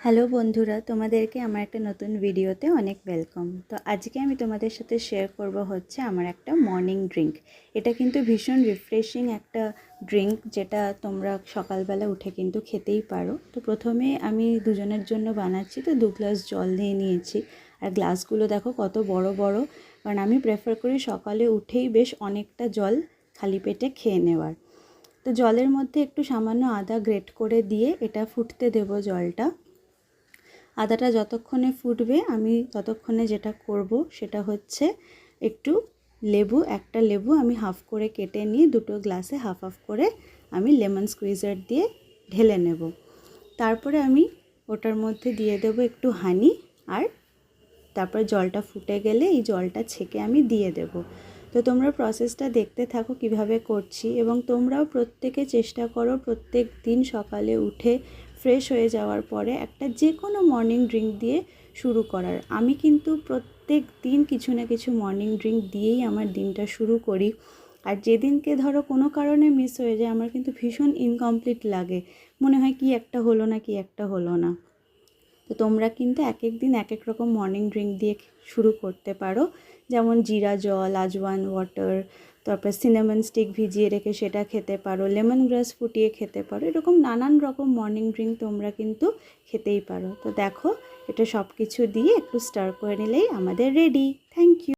Hello বন্ধুরা, তোমাদেরকে আমার একটা নতুন ভিডিওতে অনেক ওয়েলকাম। তো আজকে আমি তোমাদের সাথে শেয়ার করব হচ্ছে আমার একটা মর্নিং ড্রিঙ্ক। এটা কিন্তু ভীষণ রিফ্রেশিং একটা ড্রিঙ্ক, যেটা তোমরা সকালবেলা উঠে কিন্তু খেতেই পারো। তো প্রথমে আমি দুজনের জন্য বানাচ্ছি, তো 2 গ্লাস জল নিয়ে নিয়েছি। আর গ্লাসগুলো দেখো কত বড় বড়, কারণ আমি প্রেফার করি সকালে উঠেই বেশ অনেকটা জল খালি পেটে খেয়ে নেওয়ার। তো জলের মধ্যে একটু সামান্য আদা গ্রেট করে দিয়ে এটা ফুটতে দেবো জলটা। আদাটা যতক্ষণে ফুটবে আমি ততক্ষণে যেটা করব সেটা হচ্ছে একটু একটা লেবু আমি হাফ করে কেটে নিয়ে দুটো গ্লাসে হাফ হাফ করে আমি লেমন স্কুইজার দিয়ে ঢেলে নেব। তারপরে আমি ওটার মধ্যে দিয়ে দেব একটু হানি, আর তারপরে জলটা ফুটে গেলে এই জলটা ছেঁকে আমি দিয়ে দেব। তো তোমরা প্রসেসটা দেখতে থাকো কিভাবে করছি, এবং তোমরাও প্রত্যেকে চেষ্টা করো প্রত্যেক দিন সকালে উঠে ফ্রেশ হয়ে যাওয়ার পরে একটা যে কোনো মর্নিং ড্রিঙ্ক দিয়ে শুরু করার। আমি কিন্তু প্রত্যেক দিন কিছু না কিছু মর্নিং ড্রিঙ্ক দিয়েই আমার দিনটা শুরু করি। আর যেদিনকে ধরো কোনো কারণে মিস হয়ে যায়, আমার কিন্তু ভীষণ ইনকমপ্লিট লাগে, মনে হয় কি একটা হলো না কি একটা হলো না। তো তোমরা কিন্তু এক এক দিন এক এক রকম মর্নিং ড্রিঙ্ক দিয়ে শুরু করতে পারো, যেমন জিরা জল, আজওয়ান ওয়াটার, তারপর সিনামন স্টিক ভিজিয়ে রেখে সেটা খেতে পারো, লেমন গ্রাস ফুটিয়ে খেতে পারো। এরকম নানান রকম মর্নিং ড্রিঙ্ক তোমরা কিন্তু খেতেই পারো। তো দেখো, এটা সব কিছু দিয়ে একটু স্টার করে নিলেই আমাদের রেডি। Thank you.